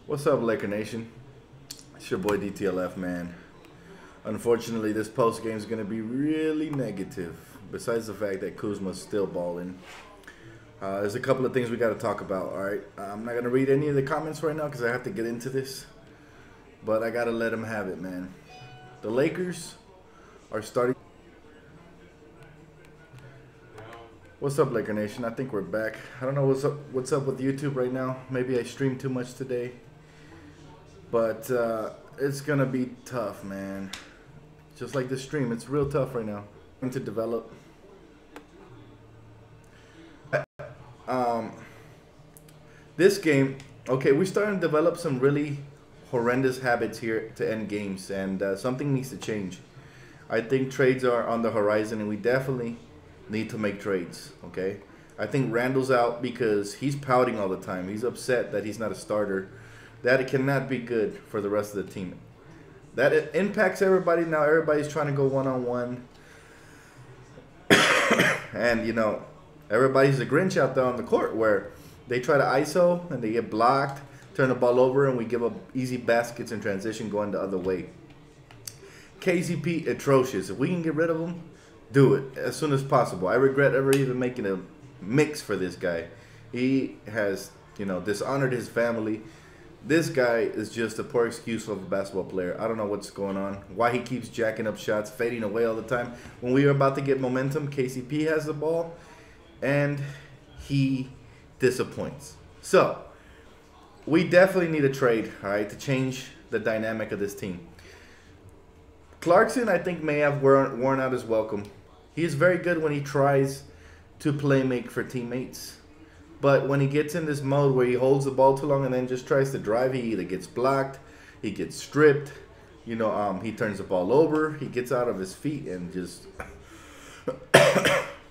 What's up, Laker Nation? It's your boy Dtlf, man. Unfortunately, this post game is going to be really negative. Besides the fact that Kuzma's still balling, there's a couple of things we got to talk about. All right, I'm not going to read any of the comments right now because I have to get into this, but I got to let them have it, man. The Lakers are starting. What's up, Laker Nation? I think we're back. I don't know what's up with YouTube right now. Maybe I streamed too much today. But it's going to be tough, man. Just like the stream, it's real tough right now. To develop. This game, okay, we're starting to develop some really horrendous habits here to end games. And something needs to change. I think trades are on the horizon, and we definitely need to make trades, okay? I think Randall's out because he's pouting all the time. He's upset that he's not a starter. That it cannot be good for the rest of the team. That it impacts everybody now. Everybody's trying to go one-on-one. And, you know, everybody's a Grinch out there on the court where they try to ISO and they get blocked, turn the ball over, and we give up easy baskets in transition going the other way. KCP, atrocious. If we can get rid of him, do it as soon as possible. I regret ever even making a mix for this guy. He has, you know, dishonored his family. This guy is just a poor excuse of a basketball player. I don't know what's going on. Why he keeps jacking up shots, fading away all the time. When we are about to get momentum, KCP has the ball, and he disappoints. So, we definitely need a trade, all right, to change the dynamic of this team. Clarkson, I think, may have worn out his welcome. He is very good when he tries to play make for teammates. But when he gets in this mode where he holds the ball too long and then just tries to drive, he either gets blocked, he gets stripped, you know, he turns the ball over, he gets out of his feet and just,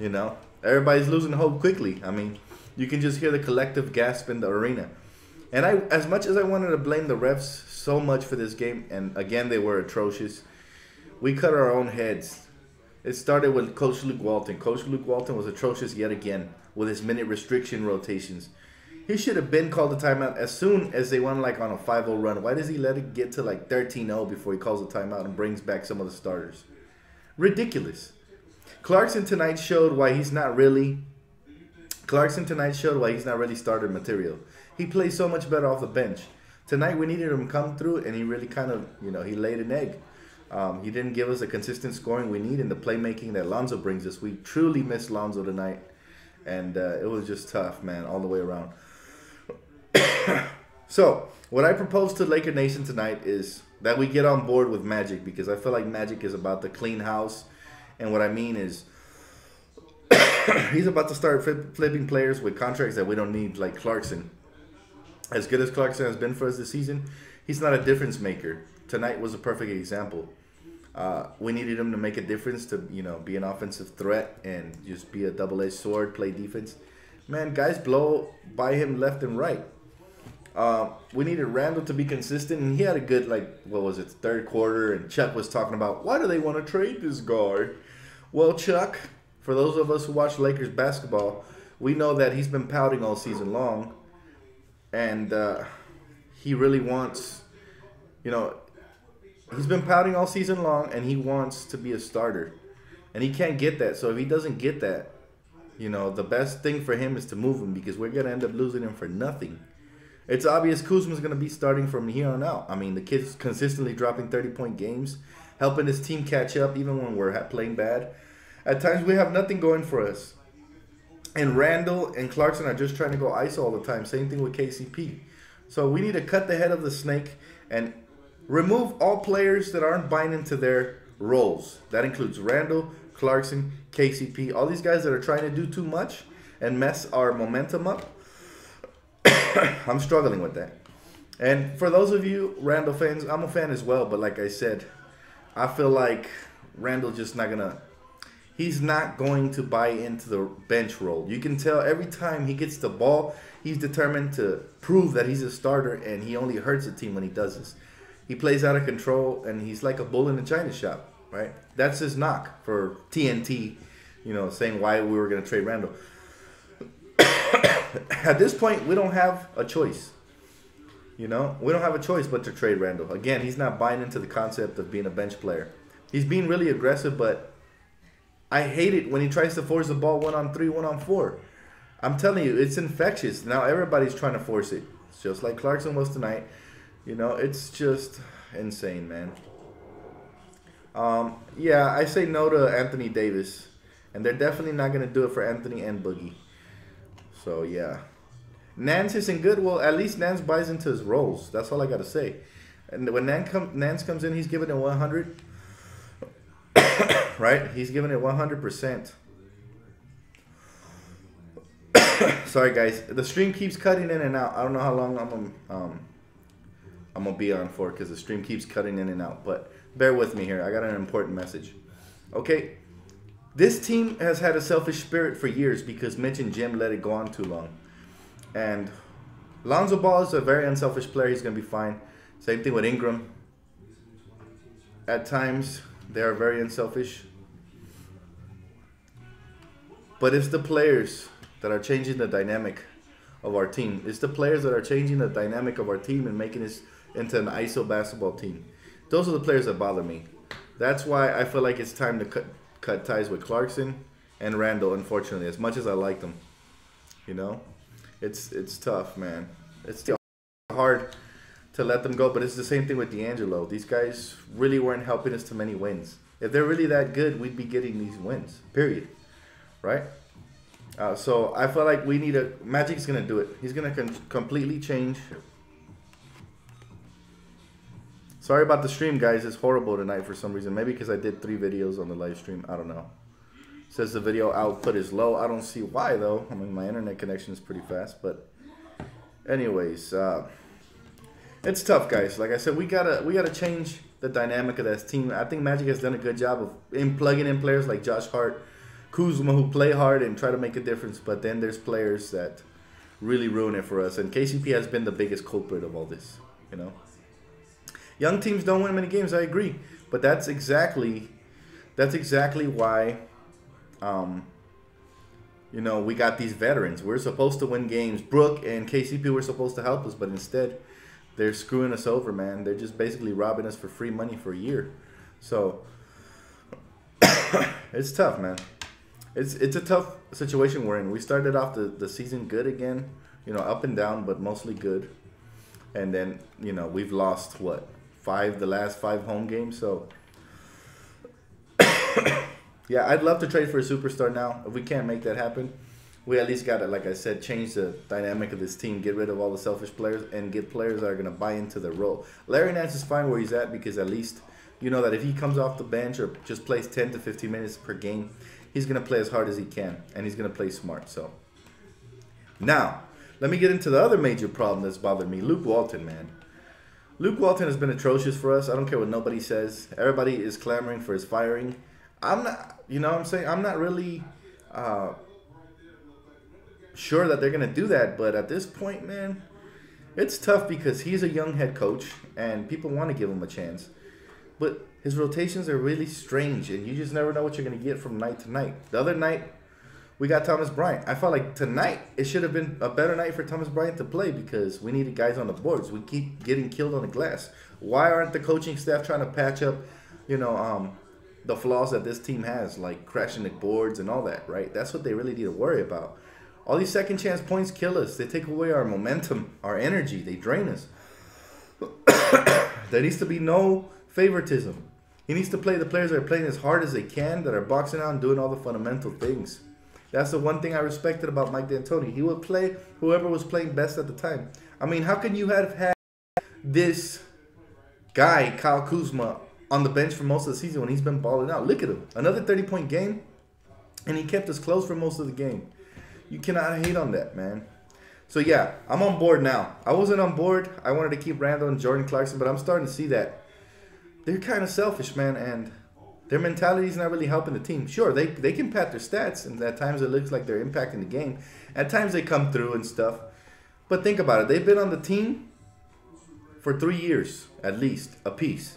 you know, everybody's losing hope quickly. I mean, you can just hear the collective gasp in the arena. And as much as I wanted to blame the refs so much for this game, and again, they were atrocious, we cut our own heads. It started with Coach Luke Walton. Coach Luke Walton was atrocious yet again with his minute restriction rotations. He should have been called a timeout as soon as they went like on a 5-0 run. Why does he let it get to like 13-0 before he calls a timeout and brings back some of the starters? Ridiculous. Clarkson tonight showed why he's not really starter material. He plays so much better off the bench. Tonight we needed him to come through, and he really kind of, you know, he laid an egg. He didn't give us the consistent scoring we need and the playmaking that Lonzo brings us. We truly missed Lonzo tonight, and it was just tough, man, all the way around. So, what I propose to Laker Nation tonight is that we get on board with Magic, because I feel like Magic is about to clean house, and what I mean is he's about to start flipping players with contracts that we don't need, like Clarkson. As good as Clarkson has been for us this season, he's not a difference maker. Tonight was a perfect example. We needed him to make a difference, to, you know, be an offensive threat and just be a double-edged sword, play defense. Man, guys blow by him left and right. We needed Randall to be consistent, and he had a good, like, what was it, third quarter, and Chuck was talking about, why do they want to trade this guy? Well, Chuck, for those of us who watch Lakers basketball, we know that he's been pouting all season long, and he really wants, you know, he's been pouting all season long, and he wants to be a starter. And he can't get that. So if he doesn't get that, you know, the best thing for him is to move him, because we're going to end up losing him for nothing. It's obvious Kuzma's going to be starting from here on out. I mean, the kid's consistently dropping 30-point games, helping his team catch up even when we're playing bad. At times we have nothing going for us. And Randall and Clarkson are just trying to go ISO all the time. Same thing with KCP. So we need to cut the head of the snake and remove all players that aren't buying into their roles. That includes Randall, Clarkson, KCP, all these guys that are trying to do too much and mess our momentum up. I'm struggling with that. And for those of you Randall fans, I'm a fan as well, but like I said, I feel like Randall just not going to, he's not going to buy into the bench role. You can tell every time he gets the ball, he's determined to prove that he's a starter, and he only hurts the team when he does this. He plays out of control, and he's like a bull in a china shop, right? That's his knock for TNT, you know, saying why we were going to trade Randall. At this point, we don't have a choice. You know, we don't have a choice but to trade Randall. Again, he's not buying into the concept of being a bench player. He's being really aggressive, but I hate it when he tries to force the ball 1-on-3, 1-on-4. I'm telling you, it's infectious. Now everybody's trying to force it. It's just like Clarkson was tonight. You know, it's just insane, man. Yeah, I say no to Anthony Davis. And they're definitely not going to do it for Anthony and Boogie. So, yeah. Nance isn't good. Well, at least Nance buys into his roles. That's all I got to say. And when Nance comes in, he's giving it 100. Right? He's giving it 100%. Sorry, guys. The stream keeps cutting in and out. I don't know how long I'm gonna be on for because the stream keeps cutting in and out. But bear with me here. I got an important message. Okay. This team has had a selfish spirit for years because Mitch and Jim let it go on too long. And Lonzo Ball is a very unselfish player. He's going to be fine. Same thing with Ingram. At times, they are very unselfish. But it's the players that are changing the dynamic of our team. It's the players that are changing the dynamic of our team and making us into an ISO basketball team. Those are the players that bother me. That's why I feel like it's time to cut ties with Clarkson and Randall, unfortunately, as much as I like them. You know? It's tough, man. It's hard to let them go, but it's the same thing with D'Angelo. These guys really weren't helping us to many wins. If they're really that good, we'd be getting these wins, period. Right? So I feel like we need Magic's going to do it. He's going to completely change. Sorry about the stream, guys. It's horrible tonight for some reason. Maybe because I did 3 videos on the live stream. I don't know. Says the video output is low. I don't see why, though. I mean, my internet connection is pretty fast. But anyways, it's tough, guys. Like I said, we gotta change the dynamic of that team. I think Magic has done a good job of plugging in players like Josh Hart, Kuzma, who play hard and try to make a difference. But then there's players that really ruin it for us. And KCP has been the biggest culprit of all this, you know. Young teams don't win many games, I agree. But that's exactly why, you know, we got these veterans. We're supposed to win games. Brook and KCP were supposed to help us, but instead they're screwing us over, man. They're just basically robbing us for free money for a year. So it's tough, man. It's a tough situation we're in. We started off the season good again, you know, up and down, but mostly good. And then, you know, we've lost, what, the last 5 home games. So, yeah, I'd love to trade for a superstar now. If we can't make that happen, we at least got to, like I said, change the dynamic of this team, get rid of all the selfish players, and get players that are going to buy into their role. Larry Nance is fine where he's at because at least you know that if he comes off the bench or just plays 10 to 15 minutes per game, he's going to play as hard as he can, and he's going to play smart. So, now, let me get into the other major problem that's bothered me. Luke Walton, man. Luke Walton has been atrocious for us. I don't care what nobody says. Everybody is clamoring for his firing. I'm not, you know what I'm saying? I'm not really sure that they're going to do that. But at this point, man, it's tough because he's a young head coach and people want to give him a chance. But his rotations are really strange and you just never know what you're going to get from night to night. The other night, we got Thomas Bryant. I felt like tonight it should have been a better night for Thomas Bryant to play because we needed guys on the boards. We keep getting killed on the glass. Why aren't the coaching staff trying to patch up, you know, the flaws that this team has, like crashing the boards and all that, right? That's what they really need to worry about. All these second chance points kill us. They take away our momentum, our energy. They drain us. There needs to be no favoritism. He needs to play the players that are playing as hard as they can, that are boxing out and doing all the fundamental things. That's the one thing I respected about Mike D'Antoni. He would play whoever was playing best at the time. I mean, how can you have had this guy, Kyle Kuzma, on the bench for most of the season when he's been balling out? Look at him. Another 30-point game, and he kept us close for most of the game. You cannot hate on that, man. So, yeah, I'm on board now. I wasn't on board. I wanted to keep Randall and Jordan Clarkson, but I'm starting to see that they're kind of selfish, man, and their mentality is not really helping the team. Sure, they can pat their stats, and at times it looks like they're impacting the game. At times they come through and stuff. But think about it. They've been on the team for 3 years, at least, apiece.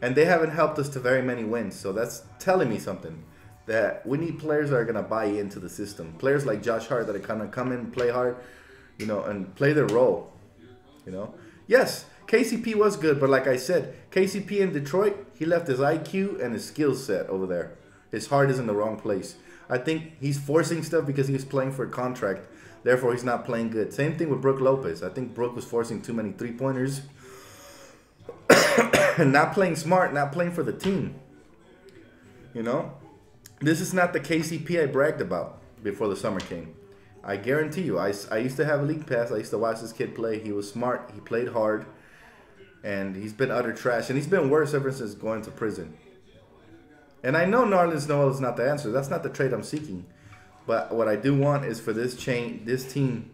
And they haven't helped us to very many wins. So that's telling me something. That we need players that are going to buy into the system. Players like Josh Hart that are going to come in and play hard, you know, and play their role. You know, yes, KCP was good, but like I said, KCP in Detroit, he left his IQ and his skill set over there. His heart is in the wrong place. I think he's forcing stuff because he was playing for a contract. Therefore, he's not playing good. Same thing with Brook Lopez. I think Brook was forcing too many three-pointers and not playing smart, not playing for the team. You know, this is not the KCP I bragged about before the summer came. I guarantee you, I used to have a league pass. I used to watch this kid play. He was smart. He played hard. And he's been utter trash. And he's been worse ever since going to prison. And I know Nerlens Noel is not the answer. That's not the trade I'm seeking. But what I do want is for this team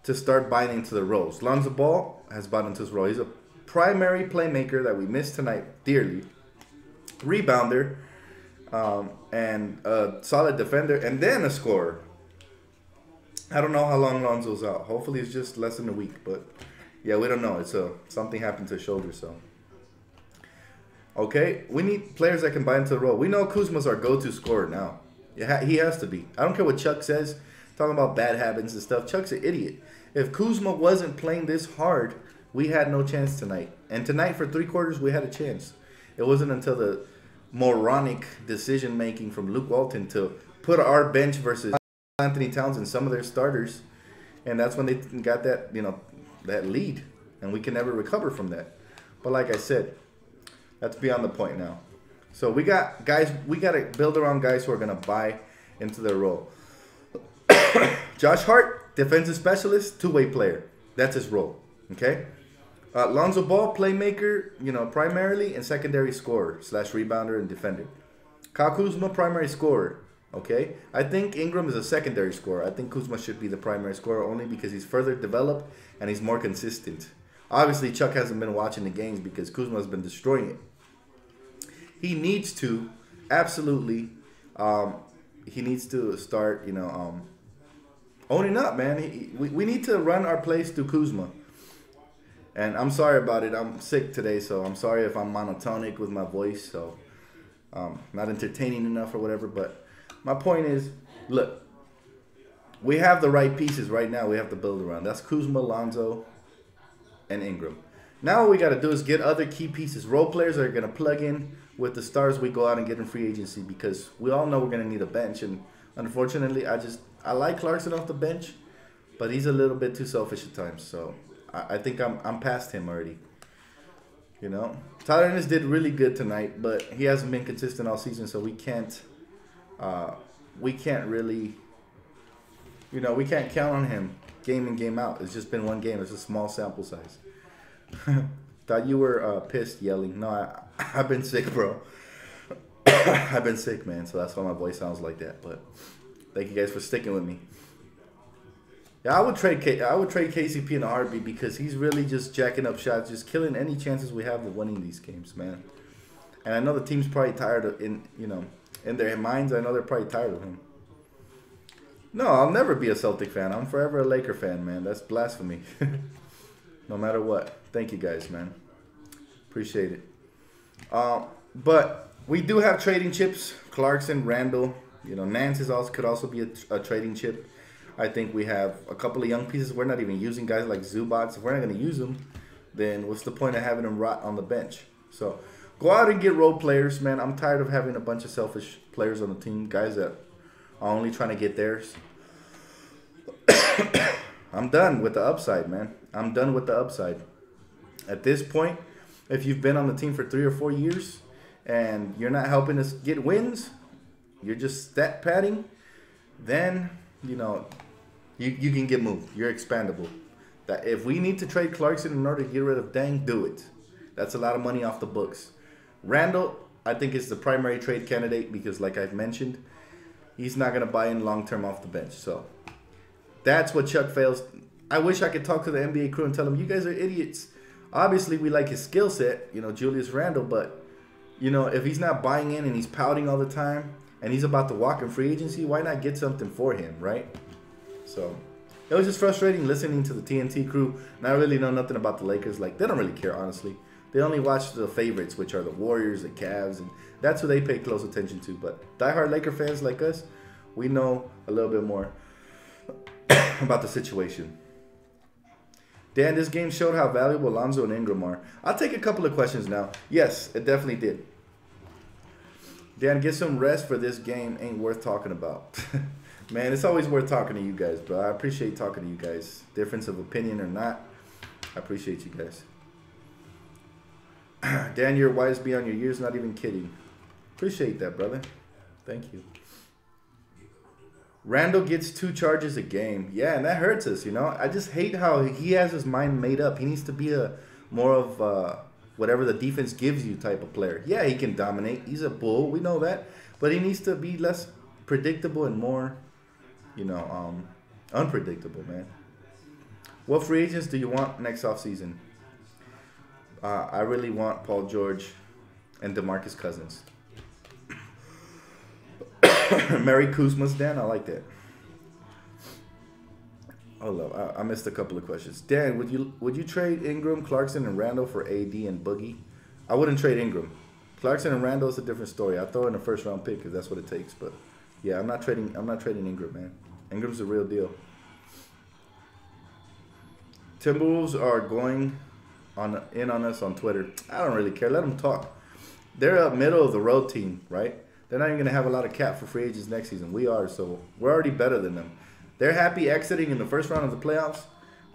to start buying into the roles. Lonzo Ball has bought into his role. He's a primary playmaker that we missed tonight dearly. Rebounder. And a solid defender. And then a scorer. I don't know how long Lonzo's out. Hopefully it's just less than a week. But yeah, we don't know. It's something happened to his shoulder, so. Okay, we need players that can buy into the role. We know Kuzma's our go-to scorer now. He has to be. I don't care what Chuck says, talking about bad habits and stuff. Chuck's an idiot. If Kuzma wasn't playing this hard, we had no chance tonight. And tonight, for 3 quarters, we had a chance. It wasn't until the moronic decision-making from Luke Walton to put our bench versus Anthony Towns and some of their starters, and that's when they got that, you know, that lead, and we can never recover from that. But like I said, that's beyond the point now. So we got guys, we got to build around guys who are going to buy into their role. Josh Hart, defensive specialist, two-way player. That's his role, okay? Lonzo Ball, playmaker, you know, primarily, and secondary scorer / rebounder and defender. Kyle Kuzma, primary scorer, okay? I think Ingram is a secondary scorer. I think Kuzma should be the primary scorer only because he's further developed and he's more consistent. Obviously, Chuck hasn't been watching the games because Kuzma has been destroying it. He needs to, absolutely, he needs to start, you know, owning up, man. We need to run our plays through Kuzma. And I'm sorry about it. I'm sick today, so I'm sorry if I'm monotonic with my voice, so not entertaining enough or whatever. But my point is, look, we have the right pieces right now we have to build around. That's Kuzma, Lonzo, and Ingram. Now what we got to do is get other key pieces, role players that are going to plug in with the stars we go out and get in free agency, because we all know we're going to need a bench. And unfortunately, I like Clarkson off the bench, but he's a little bit too selfish at times. So I think I'm past him already. You know, Tyler Ennis did really good tonight, but he hasn't been consistent all season, so we can't really, you know, we can't count on him game in, game out. It's just been one game. It's a small sample size. Thought you were pissed yelling. No, I've been sick, bro. I've been sick, man, so that's why my voice sounds like that. But thank you guys for sticking with me. Yeah, I would trade KCP in a heartbeat because he's really just jacking up shots, just killing any chances we have of winning these games, man. And I know the team's probably tired of, in their minds, I know they're probably tired of him. No, I'll never be a Celtic fan. I'm forever a Laker fan, man. That's blasphemy. No matter what. Thank you guys, man. Appreciate it. But we do have trading chips. Clarkson, Randall, you know, Nance could also be a trading chip. I think we have a couple of young pieces. We're not even using guys like Zubats. If we're not going to use them, then what's the point of having them rot on the bench? So go out and get role players, man. I'm tired of having a bunch of selfish players on the team, guys that are only trying to get theirs. I'm done with the upside, man. I'm done with the upside. At this point, if you've been on the team for 3 or 4 years and you're not helping us get wins, you're just stat padding, then, you know, you can get moved. You're expandable. That if we need to trade Clarkson in order to get rid of Dang, do it. That's a lot of money off the books. Randall, I think, is the primary trade candidate because, like I've mentioned, he's not going to buy in long-term off the bench. So that's what Chuck fails. I wish I could talk to the NBA crew and tell them, you guys are idiots. Obviously, we like his skill set, you know, Julius Randle, but, you know, if he's not buying in and he's pouting all the time and he's about to walk in free agency, why not get something for him, right? So it was just frustrating listening to the TNT crew. And I really know nothing about the Lakers. Like, they don't really care, honestly. They only watch the favorites, which are the Warriors, the Cavs, and that's who they pay close attention to. But diehard Laker fans like us, we know a little bit more about the situation. Dan, this game showed how valuable Lonzo and Ingram are. I'll take a couple of questions now. Yes, it definitely did. Dan, get some rest for this game. Ain't worth talking about. Man, it's always worth talking to you guys, bro. I appreciate talking to you guys. Difference of opinion or not, I appreciate you guys. Dan, you're wise beyond your years. Not even kidding. Appreciate that, brother. Thank you. Randall gets 2 charges a game. Yeah, and that hurts us, you know. I just hate how he has his mind made up. He needs to be a more of whatever the defense gives you type of player. Yeah, he can dominate. He's a bull. We know that. But he needs to be less predictable and more, you know, unpredictable, man. What free agents do you want next offseason? I really want Paul George and DeMarcus Cousins. Mary Kuzma's, Dan. I like that. Hold up, I missed a couple of questions. Dan, would you trade Ingram, Clarkson, and Randall for AD and Boogie? I wouldn't trade Ingram. Clarkson and Randall is a different story. I throw in a first round pick because that's what it takes. But yeah, I'm not trading Ingram, man. Ingram's the real deal. Timberwolves are going in on us on Twitter. I don't really care. Let them talk. They're a middle of the road team, right? They're not even going to have a lot of cap for free agents next season. We are, so we're already better than them. They're happy exiting in the first round of the playoffs.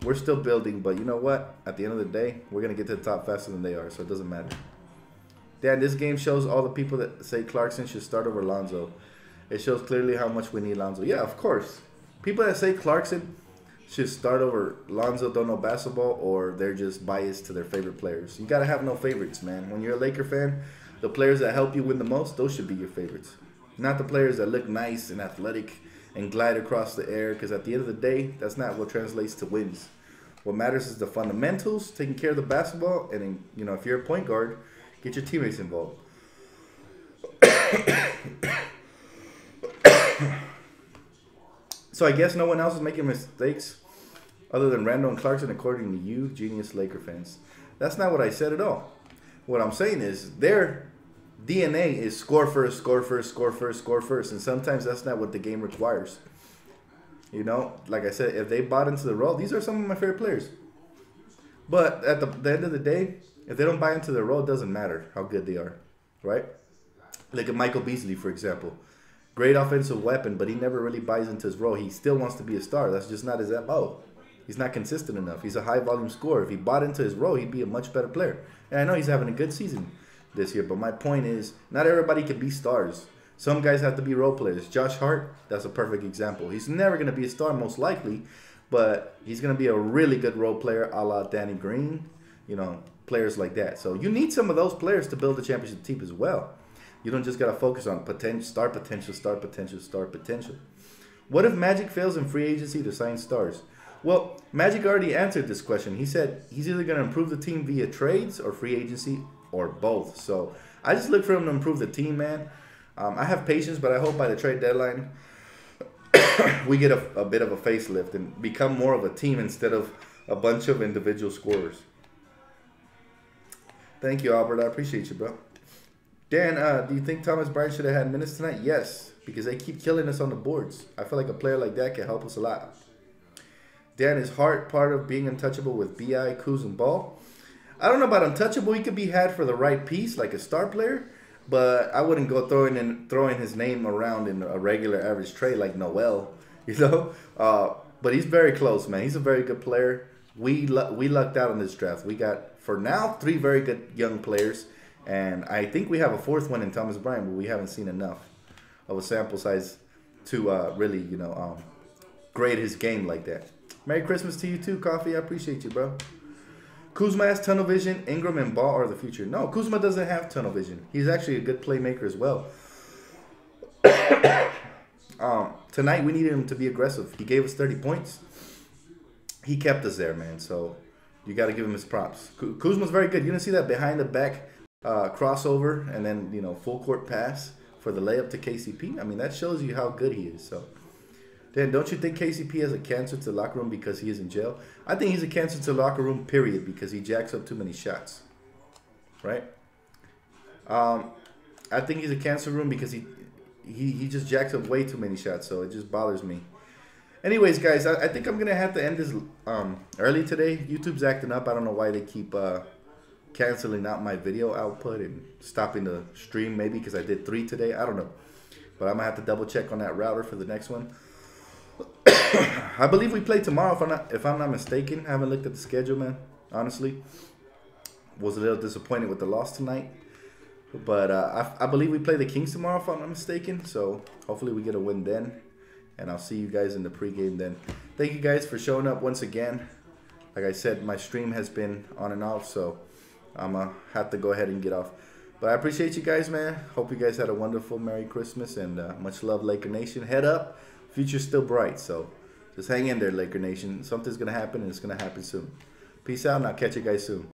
We're still building, but you know what? At the end of the day, we're going to get to the top faster than they are, so it doesn't matter. Dan, this game shows all the people that say Clarkson should start over Lonzo. It shows clearly how much we need Lonzo. Yeah, of course. People that say Clarkson should start over Lonzo don't know basketball, or they're just biased to their favorite players. You got to have no favorites, man. When you're a Laker fan, the players that help you win the most, those should be your favorites. Not the players that look nice and athletic and glide across the air, because at the end of the day, that's not what translates to wins. What matters is the fundamentals, taking care of the basketball, and you know, if you're a point guard, get your teammates involved. So I guess no one else is making mistakes other than Randall and Clarkson, according to you, genius Laker fans. That's not what I said at all. What I'm saying is their DNA is score first, score first, score first, score first. And sometimes that's not what the game requires. You know, like I said, if they bought into the role, these are some of my favorite players. But at the end of the day, if they don't buy into the role, it doesn't matter how good they are, right? Look at Michael Beasley, for example. Great offensive weapon, but he never really buys into his role. He still wants to be a star. That's just not his MO. He's not consistent enough. He's a high-volume scorer. If he bought into his role, he'd be a much better player. And I know he's having a good season this year, but my point is, not everybody can be stars. Some guys have to be role players. Josh Hart, that's a perfect example. He's never going to be a star, most likely, but he's going to be a really good role player, a la Danny Green, you know, players like that. So you need some of those players to build a championship team as well. You don't just got to focus on star potential, star potential, star potential. What if Magic fails in free agency to sign stars? Well, Magic already answered this question. He said he's either going to improve the team via trades or free agency or both. So I just look for him to improve the team, man. I have patience, but I hope by the trade deadline we get a bit of a facelift and become more of a team instead of a bunch of individual scorers. Thank you, Albert. I appreciate you, bro. Dan, do you think Thomas Bryant should have had minutes tonight? Yes, because they keep killing us on the boards. I feel like a player like that can help us a lot. Dan, is Hart part of being untouchable with B.I., Kuz, and Ball? I don't know about untouchable. He could be had for the right piece, like a star player, but I wouldn't go throwing his name around in a regular average trade like Noel, you know? But he's very close, man. He's a very good player. We lucked out on this draft. We got, for now, 3 very good young players. And I think we have a 4th one in Thomas Bryant, but we haven't seen enough of a sample size to really, you know, grade his game like that. Merry Christmas to you too, Coffee. I appreciate you, bro. Kuzma has tunnel vision. Ingram and Ball are the future. No, Kuzma doesn't have tunnel vision. He's actually a good playmaker as well. Tonight, we needed him to be aggressive. He gave us 30 points. He kept us there, man. So you got to give him his props. Kuzma's very good. You didn't see that behind the back crossover and then, you know, full court pass for the layup to KCP. I mean, that shows you how good he is. So, Dan, don't you think KCP has a cancer to the locker room because he is in jail? I think he's a cancer to the locker room, period, because he jacks up too many shots. Right? I think he's a cancer room because he just jacks up way too many shots, so it just bothers me. Anyways, guys, I think I'm gonna have to end this early today. YouTube's acting up. I don't know why they keep canceling out my video output and stopping the stream. Maybe because I did 3 today. I don't know, but I'm gonna have to double check on that router for the next one. I believe we play tomorrow, if I'm not mistaken. I haven't looked at the schedule, man. Honestly, was a little disappointed with the loss tonight, but I believe we play the Kings tomorrow, if I'm not mistaken. So hopefully we get a win then, and I'll see you guys in the pregame then. Thank you guys for showing up once again. Like I said, my stream has been on and off, so I'm gonna have to go ahead and get off. But I appreciate you guys, man. Hope you guys had a wonderful Merry Christmas, and much love, Laker Nation. Head up. Future's still bright, so just hang in there, Laker Nation. Something's going to happen, and it's going to happen soon. Peace out, and I'll catch you guys soon.